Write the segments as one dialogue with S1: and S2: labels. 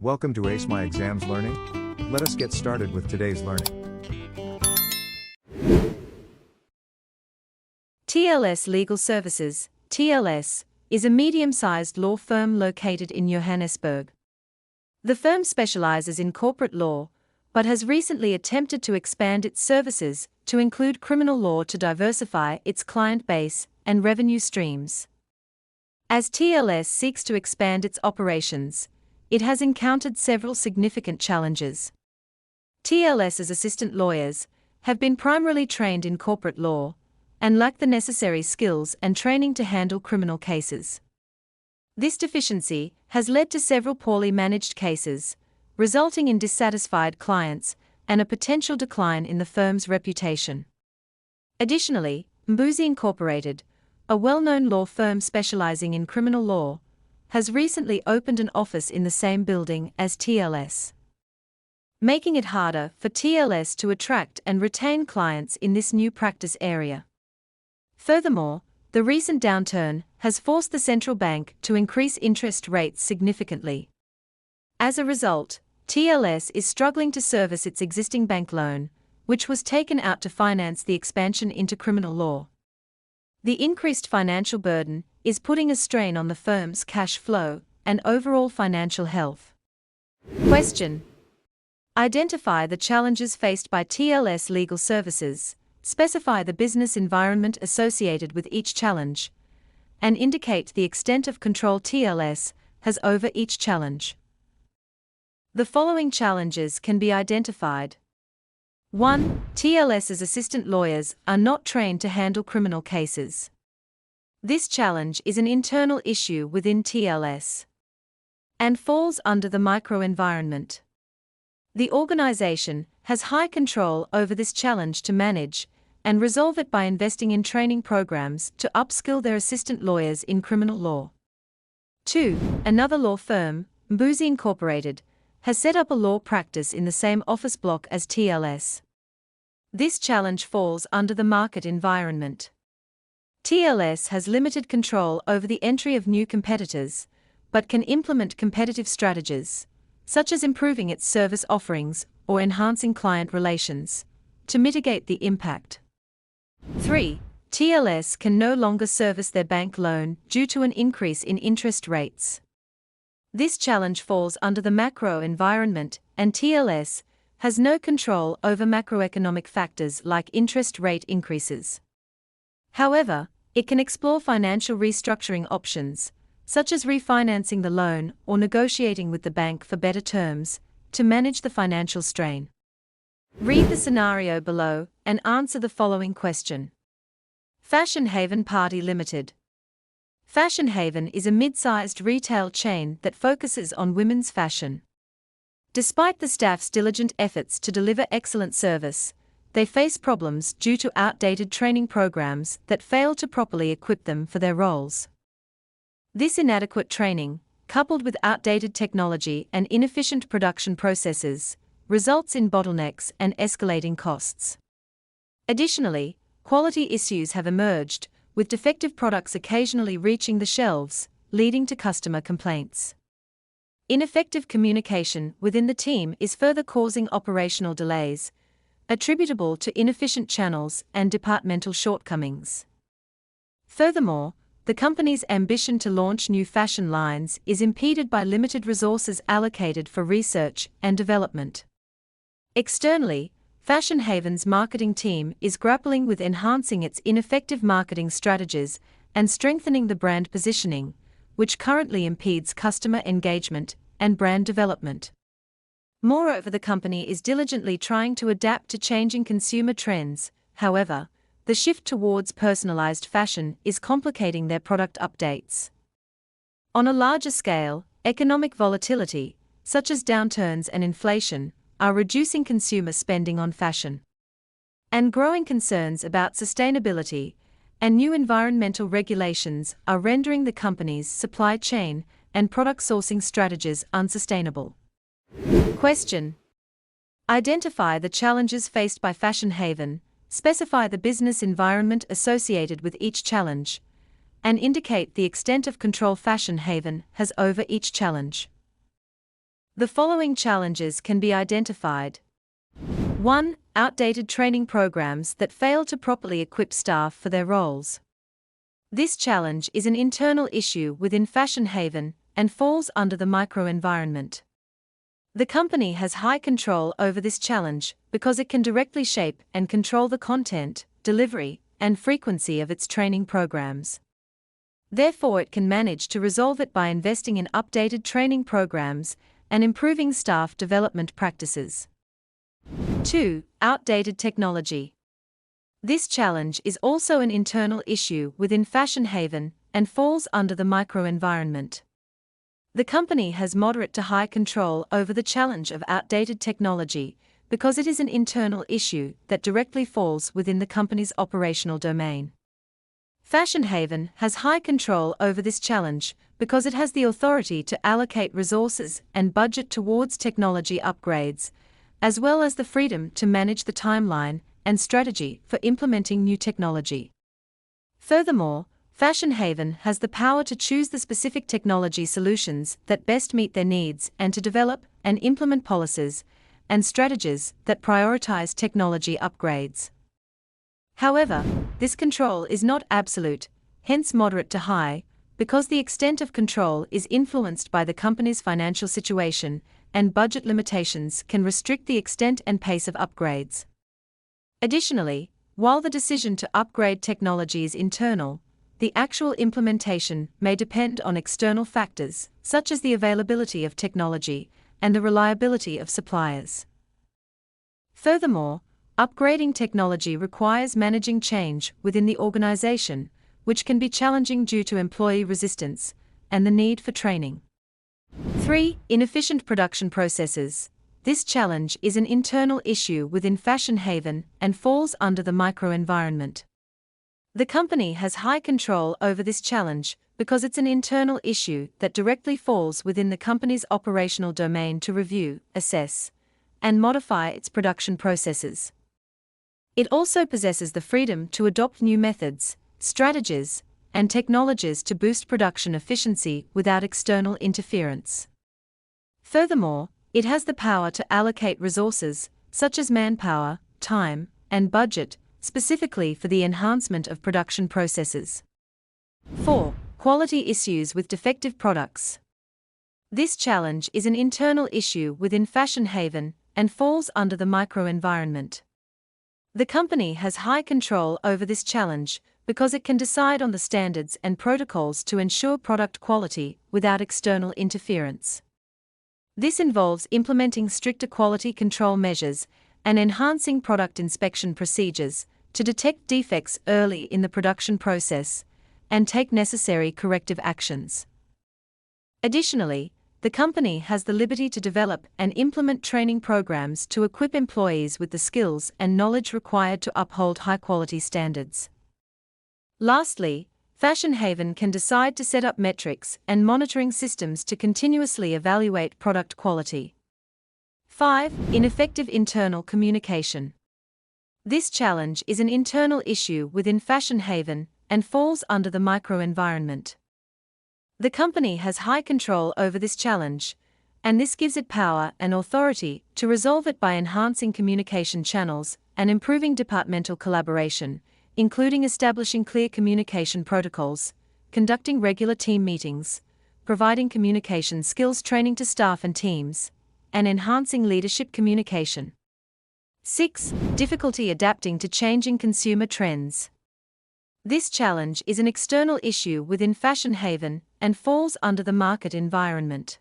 S1: Welcome to Ace My Exams Learning. Let us get started with today's learning.
S2: TLS Legal Services, TLS, is a medium-sized law firm located in Johannesburg. The firm specializes in corporate law, but has recently attempted to expand its services to include criminal law to diversify its client base and revenue streams. As TLS seeks to expand its operations, it has encountered several significant challenges. TLS's assistant lawyers have been primarily trained in corporate law and lack the necessary skills and training to handle criminal cases. This deficiency has led to several poorly managed cases, resulting in dissatisfied clients and a potential decline in the firm's reputation. Additionally, Mbuzi Incorporated, a well-known law firm specializing in criminal law, has recently opened an office in the same building as TLS, making it harder for TLS to attract and retain clients in this new practice area. Furthermore, the recent downturn has forced the central bank to increase interest rates significantly. As a result, TLS is struggling to service its existing bank loan, which was taken out to finance the expansion into criminal law. The increased financial burden is putting a strain on the firm's cash flow and overall financial health. Question: identify the challenges faced by TLS Legal Services, specify the business environment associated with each challenge, and indicate the extent of control TLS has over each challenge. The following challenges can be identified. 1. TLS's assistant lawyers are not trained to handle criminal cases. This challenge is an internal issue within TLS and falls under the microenvironment. The organization has high control over this challenge to manage and resolve it by investing in training programs to upskill their assistant lawyers in criminal law. 2. Another law firm, Mbuzi Incorporated, has set up a law practice in the same office block as TLS. This challenge falls under the market environment. TLS has limited control over the entry of new competitors, but can implement competitive strategies, such as improving its service offerings or enhancing client relations, to mitigate the impact. 3. TLS can no longer service their bank loan due to an increase in interest rates. This challenge falls under the macro environment, and TLS has no control over macroeconomic factors like interest rate increases. However, it can explore financial restructuring options, such as refinancing the loan or negotiating with the bank for better terms, to manage the financial strain. Read the scenario below and answer the following question. Fashion Haven Party Limited. Fashion Haven is a mid-sized retail chain that focuses on women's fashion. Despite the staff's diligent efforts to deliver excellent service, they face problems due to outdated training programs that fail to properly equip them for their roles. This inadequate training, coupled with outdated technology and inefficient production processes, results in bottlenecks and escalating costs. Additionally, quality issues have emerged, with defective products occasionally reaching the shelves, leading to customer complaints. Ineffective communication within the team is further causing operational delays, attributable to inefficient channels and departmental shortcomings. Furthermore, the company's ambition to launch new fashion lines is impeded by limited resources allocated for research and development. Externally, Fashion Haven's marketing team is grappling with enhancing its ineffective marketing strategies and strengthening the brand positioning, which currently impedes customer engagement and brand development. Moreover, the company is diligently trying to adapt to changing consumer trends. However, the shift towards personalized fashion is complicating their product updates. On a larger scale, economic volatility, such as downturns and inflation, are reducing consumer spending on fashion. And growing concerns about sustainability and new environmental regulations are rendering the company's supply chain and product sourcing strategies unsustainable. Question: identify the challenges faced by Fashion Haven, specify the business environment associated with each challenge, and indicate the extent of control Fashion Haven has over each challenge. The following challenges can be identified. 1. Outdated training programs that fail to properly equip staff for their roles. This challenge is an internal issue within Fashion Haven and falls under the microenvironment. The company has high control over this challenge because it can directly shape and control the content, delivery, and frequency of its training programs. Therefore, it can manage to resolve it by investing in updated training programs and improving staff development practices. 2. Outdated technology. This challenge is also an internal issue within Fashion Haven and falls under the microenvironment. The company has moderate to high control over the challenge of outdated technology because it is an internal issue that directly falls within the company's operational domain. Fashion Haven has high control over this challenge because it has the authority to allocate resources and budget towards technology upgrades, as well as the freedom to manage the timeline and strategy for implementing new technology. Furthermore, Fashion Haven has the power to choose the specific technology solutions that best meet their needs and to develop and implement policies and strategies that prioritize technology upgrades. However, this control is not absolute, hence moderate to high, because the extent of control is influenced by the company's financial situation, and budget limitations can restrict the extent and pace of upgrades. Additionally, while the decision to upgrade technology is internal, the actual implementation may depend on external factors, such as the availability of technology and the reliability of suppliers. Furthermore, upgrading technology requires managing change within the organization, which can be challenging due to employee resistance and the need for training. 3. Inefficient production processes. This challenge is an internal issue within Fashion Haven and falls under the microenvironment. The company has high control over this challenge because it's an internal issue that directly falls within the company's operational domain to review, assess, and modify its production processes. It also possesses the freedom to adopt new methods, strategies, and technologies to boost production efficiency without external interference. Furthermore, it has the power to allocate resources, such as manpower, time, and budget, specifically for the enhancement of production processes. 4. Quality issues with defective products. This challenge is an internal issue within Fashion Haven and falls under the microenvironment. The company has high control over this challenge because it can decide on the standards and protocols to ensure product quality without external interference. This involves implementing stricter quality control measures and enhancing product inspection procedures to detect defects early in the production process and take necessary corrective actions. Additionally, the company has the liberty to develop and implement training programs to equip employees with the skills and knowledge required to uphold high-quality standards. Lastly, Fashion Haven can decide to set up metrics and monitoring systems to continuously evaluate product quality. 5. Ineffective internal communication. This challenge is an internal issue within Fashion Haven and falls under the microenvironment. The company has high control over this challenge, and this gives it power and authority to resolve it by enhancing communication channels and improving departmental collaboration, including establishing clear communication protocols, conducting regular team meetings, providing communication skills training to staff and teams, and enhancing leadership communication. 6. Difficulty adapting to changing consumer trends. This challenge is an external issue within Fashion Haven and falls under the market environment.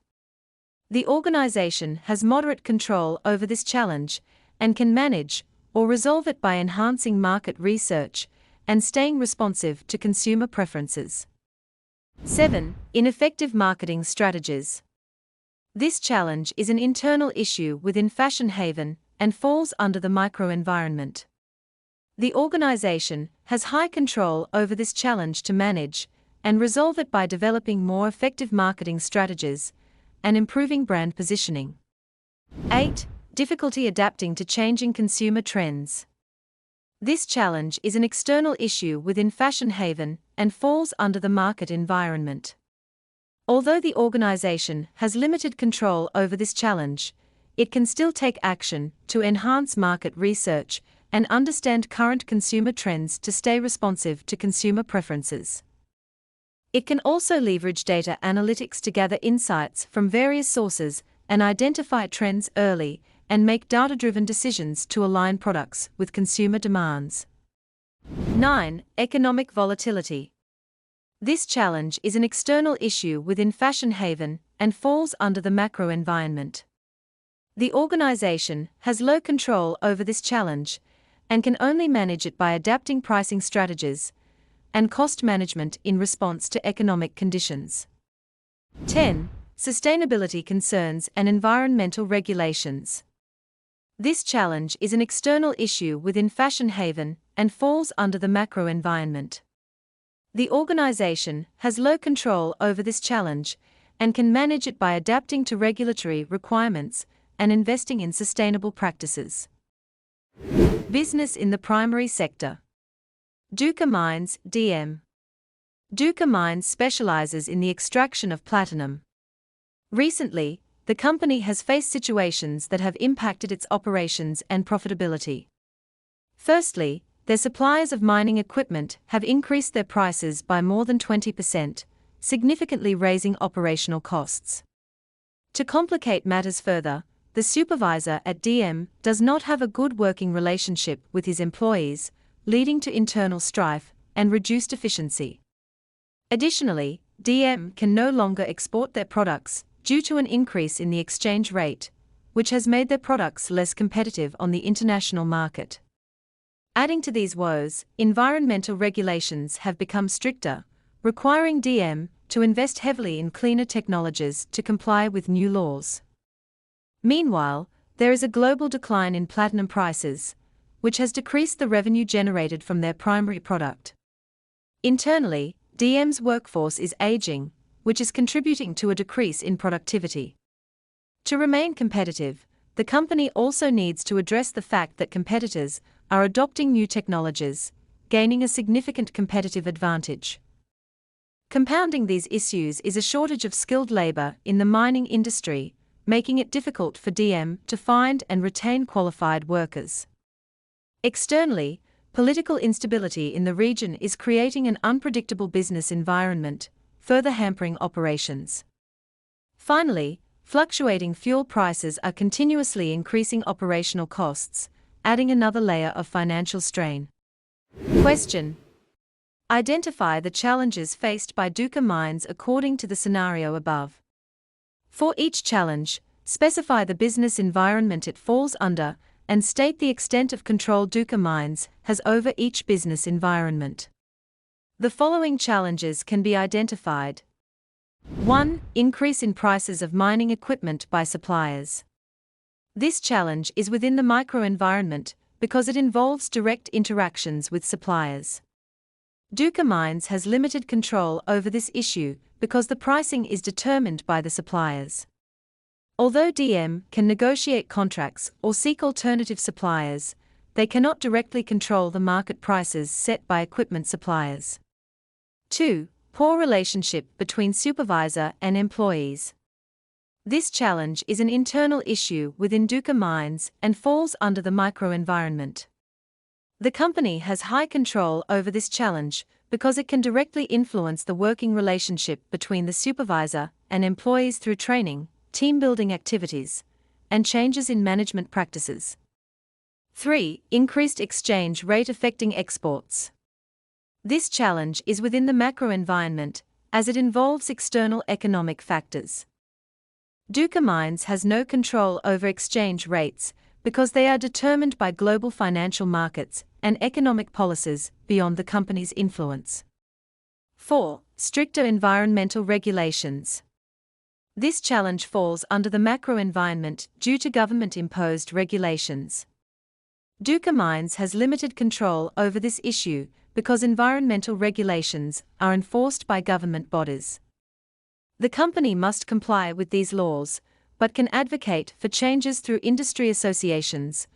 S2: The organization has moderate control over this challenge and can manage or resolve it by enhancing market research and staying responsive to consumer preferences. 7. Ineffective marketing strategies. This challenge is an internal issue within Fashion Haven and falls under the microenvironment. The organization has high control over this challenge to manage and resolve it by developing more effective marketing strategies and improving brand positioning. 8. Difficulty adapting to changing consumer trends. This challenge is an external issue within Fashion Haven and falls under the market environment. Although the organization has limited control over this challenge, it can still take action to enhance market research and understand current consumer trends to stay responsive to consumer preferences. It can also leverage data analytics to gather insights from various sources and identify trends early and make data-driven decisions to align products with consumer demands. 9. Economic volatility. This challenge is an external issue within Fashion Haven and falls under the macro environment. The organization has low control over this challenge and can only manage it by adapting pricing strategies and cost management in response to economic conditions. 10. Sustainability concerns and environmental regulations. This challenge is an external issue within Fashion Haven and falls under the macro environment. The organization has low control over this challenge and can manage it by adapting to regulatory requirements and investing in sustainable practices. Business in the primary sector. Duca Mines, DM. Duca Mines specializes in the extraction of platinum. Recently, the company has faced situations that have impacted its operations and profitability. Firstly, their suppliers of mining equipment have increased their prices by more than 20%, significantly raising operational costs. To complicate matters further, the supervisor at DM does not have a good working relationship with his employees, leading to internal strife and reduced efficiency. Additionally, DM can no longer export their products due to an increase in the exchange rate, which has made their products less competitive on the international market. Adding to these woes, environmental regulations have become stricter, requiring DM to invest heavily in cleaner technologies to comply with new laws. Meanwhile, there is a global decline in platinum prices, which has decreased the revenue generated from their primary product. Internally, DM's workforce is aging, which is contributing to a decrease in productivity. To remain competitive, the company also needs to address the fact that competitors are adopting new technologies, gaining a significant competitive advantage. Compounding these issues is a shortage of skilled labor in the mining industry, making it difficult for DM to find and retain qualified workers. Externally, political instability in the region is creating an unpredictable business environment, further hampering operations. Finally, fluctuating fuel prices are continuously increasing operational costs, adding another layer of financial strain. Question. Identify the challenges faced by Duca Mines according to the scenario above. For each challenge, specify the business environment it falls under and state the extent of control Duca Mines has over each business environment. The following challenges can be identified. 1. Increase in prices of mining equipment by suppliers. This challenge is within the microenvironment because it involves direct interactions with suppliers. Duca Mines has limited control over this issue because the pricing is determined by the suppliers. Although DM can negotiate contracts or seek alternative suppliers, they cannot directly control the market prices set by equipment suppliers. 2. Poor relationship between supervisor and employees. This challenge is an internal issue within Duca Mines and falls under the microenvironment. The company has high control over this challenge because it can directly influence the working relationship between the supervisor and employees through training, team-building activities, and changes in management practices. 3. Increased exchange rate affecting exports. This challenge is within the macro environment, as it involves external economic factors. Duca Mines has no control over exchange rates because they are determined by global financial markets and economic policies beyond the company's influence. 4. Stricter environmental regulations. This challenge falls under the macro environment due to government-imposed regulations. Duca Mines has limited control over this issue because environmental regulations are enforced by government bodies. The company must comply with these laws, but can advocate for changes through industry associations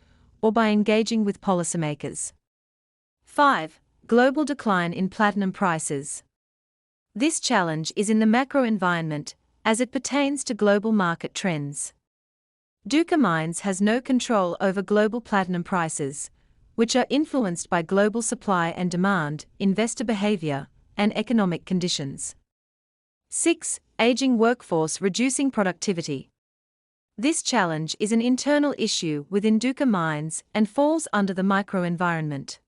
S2: or by engaging with policymakers. 5. Global decline in platinum prices. This challenge is in the macro environment, as it pertains to global market trends. Duke Mines has no control over global platinum prices, which are influenced by global supply and demand, investor behavior, and economic conditions. 6. Aging workforce reducing productivity. This challenge is an internal issue within Duke Mines and falls under the microenvironment.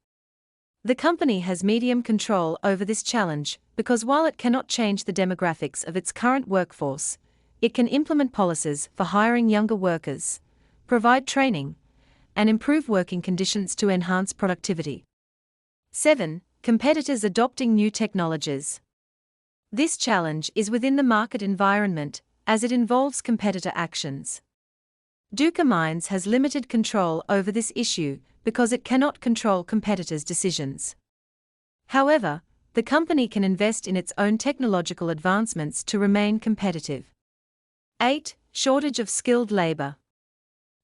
S2: The company has medium control over this challenge because while it cannot change the demographics of its current workforce, it can implement policies for hiring younger workers, provide training, and improve working conditions to enhance productivity. 7. Competitors adopting new technologies. This challenge is within the market environment, as it involves competitor actions. Duke Mines has limited control over this issue because it cannot control competitors' decisions. However, the company can invest in its own technological advancements to remain competitive. 8. Shortage of skilled labor.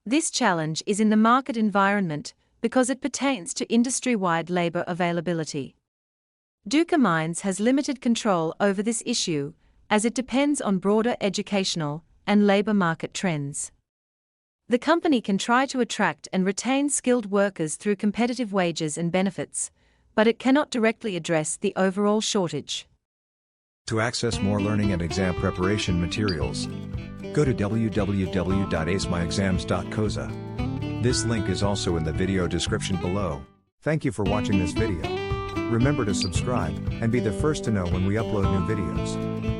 S2: This challenge is in the market environment because it pertains to industry-wide labor availability. Duke Mines has limited control over this issue, as it depends on broader educational and labor market trends. The company can try to attract and retain skilled workers through competitive wages and benefits, but it cannot directly address the overall shortage.
S1: To access more learning and exam preparation materials, go to www.acemyexams.coza. This link is also in the video description below. Thank you for watching this video. Remember to subscribe and be the first to know when we upload new videos.